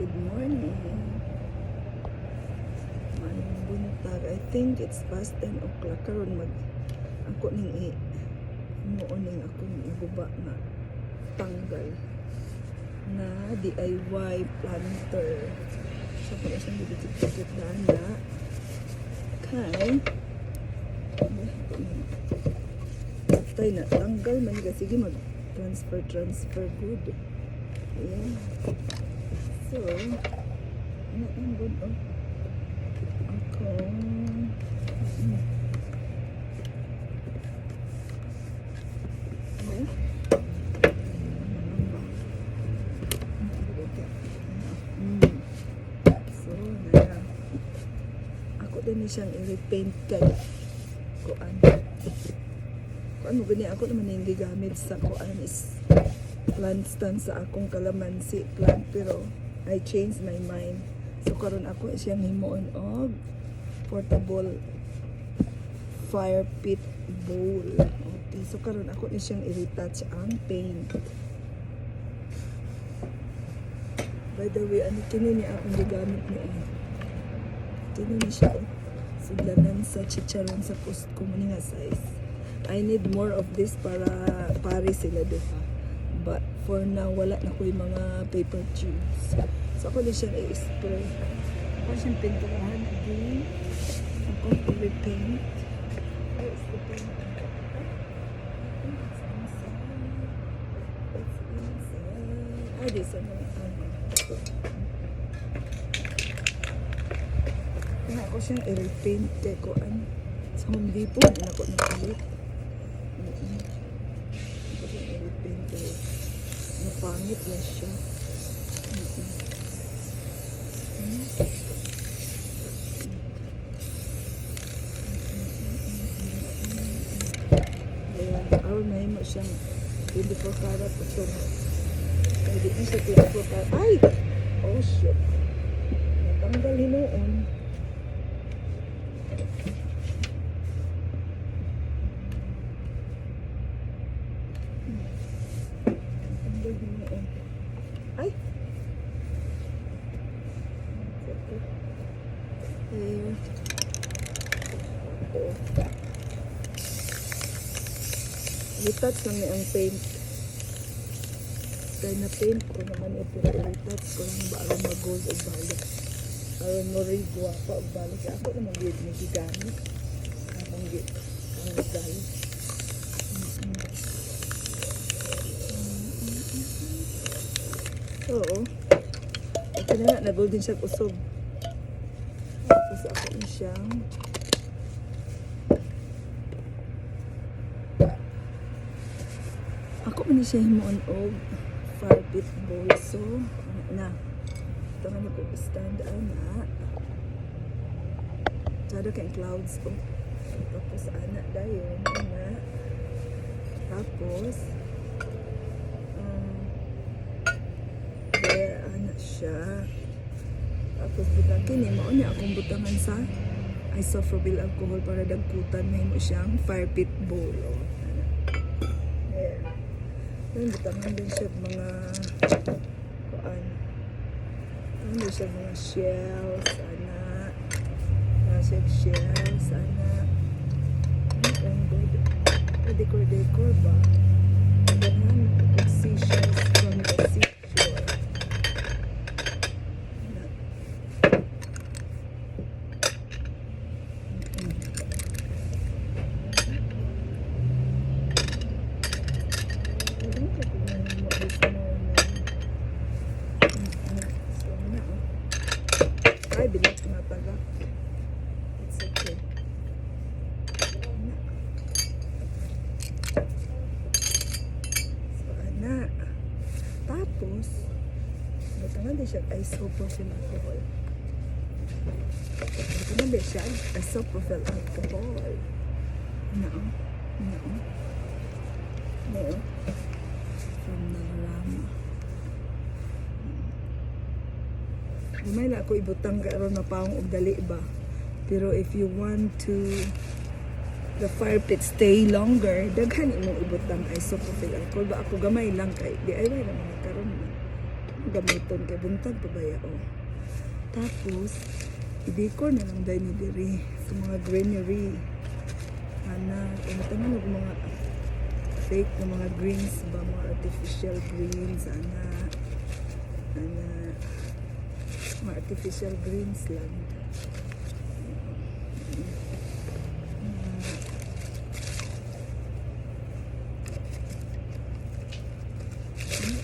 Good morning. Mayong buntag. I think it's past 10 o'clock. Karon ako ning ning akong iguba na tanggal na DIY planter. So kung isang bibit-bibit na kay patay na tanggal man ka, sige mag transfer good. Ayan. So ano ang good ako so ako din siyang i-repaint kay kuan mo gani ako naman yung gigamit sa kuan is plant stand sa akong kalamansi plant, pero I changed my mind. So karon ako siyang himuon og portable fire pit bowl. Okay, so karon ako ni siyang i-retouch ang paint. By the way, ano kini ni akong gigamit ni kini ni siya sudlanan sa chicharon sa post ko nga size. I need more of this para pare sila diba. But for now, wala na ko yung mga paper tubes. So ako din siyang i-spray. Ako siyang pinturahan again. Ako i-repaint. Where's the paint? It's inside. This one. Kaya ako siyang i-repaint kay kuan. Sa Home Depot, din ako nakalit. Napangit na siya. Ayan, araw na mo siyang 24 karat ito. Kaya di ko siya 24 karat. Ay! Oh shit. Natanggal hinoon. Ay! There. Retouch naman ang paint. Kaya na-paint ko naman ito. Retouch ko lang ba alam mag-gold o balik. Alam mo rigwa pa o balik. Ako naman yun nagigamit. Ang galik. Oo. Ito na nga, na-gold din siya usog. Tapos ako na siyang siya himuon og fire pit bowl. So, na. Ito nga na ko stand na. Sada kayong clouds ko. Tapos anak dayon na. Tapos anak siya. Tapos butang kini mao niya akong butangan sa isopropyl alcohol para dagkutan mahimo siyang fire pit bowl. Then butangan din siya mga kuan. Ano siya mga shells, anak. Shells, anak. Ang good. Decor ba? Ganyan, seashells from the seashore. Ay, bilang tinataga. It's okay. So, anak. Tapos, butangan din siya isopropyl alcohol. Butangan din siya isopropyl alcohol. Nao. From Nalarama. Gamay na ako ibutang karon na paong og dali ba. Pero if you want to the fire pit stay longer, daghan imong ibutang isopropyl alcohol ba. Ako gamay lang kay DIY naman karon. gamiton kay buntag pabaya o. Tapos i-decor na lang dahil ni diri sa mga greenery. Ana, tangan og mga fake na mga greens ba, mga artificial greens, ana. Mga artificial greens lang.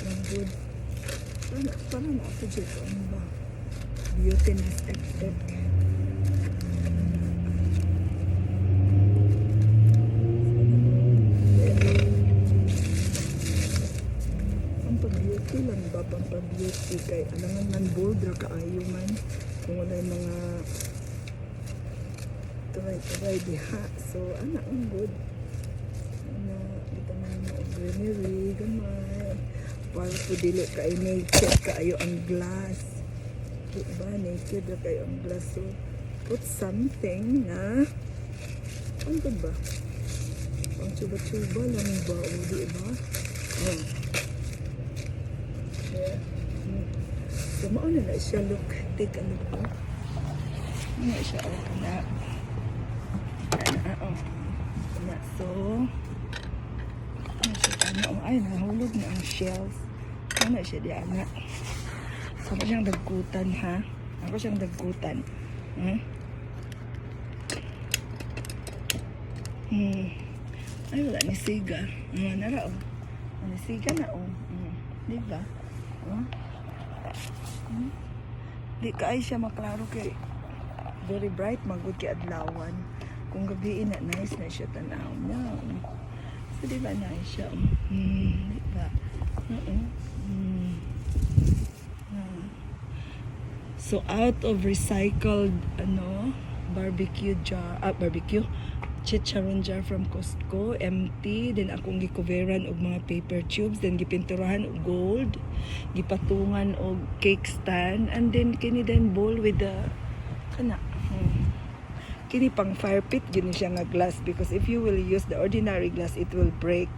Ang good. Parang ako dito, ano ba? Beautiness effect. Beauty lang ba pampabeauty kay alangan man bold ra kaayo man kung wala yung mga try diha, so ana ang good ana kita man mo greenery gamay para po dili kay naked kaayo ang glass, diba? Naked ra kayo ang glass, so put something na ang good ba pang chuba-chuba lang ba o diba? So, mauna na siya look. Take a look po. Ano siya? Na. Na. So, ano siya? Ano? Ay, nahulog na ang shells. Ano siya di ana? So, ako siyang dagkutan, ha? Ako siyang dagkutan. Ay, wala ni siga. Nara, oh. Ni siga na, oh. Diba? Di kaay siya maklaro kay very bright magud kay adlawan. Kung gabi na nice na siya tanaw niya. So di ba nice siya? Di ba? So out of recycled barbecue jar, chicharon jar from Costco, empty. Then akong gikuveran og mga paper tubes, then gipinturahan og gold, gipatungan og cake stand, and then kini then bowl with the kini pang fire pit gini siya nga glass, because if you will use the ordinary glass it will break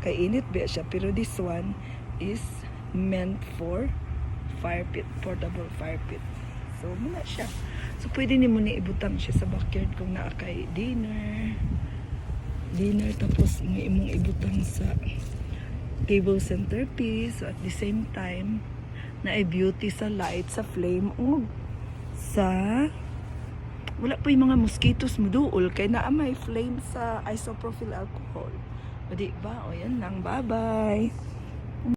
kay init ba siya, pero this one is meant for fire pit, portable fire pit. So muna siya. So, pwede ni mo na ibutang siya sa backyard kung naa kay dinner, tapos imong ibutang sa table centerpiece. So, at the same time, na beauty sa light, sa flame, o sa wala po yung mga mosquitoes mo duol, kay naa may flame sa isopropyl alcohol. O di ba? O yan lang. Bye-bye!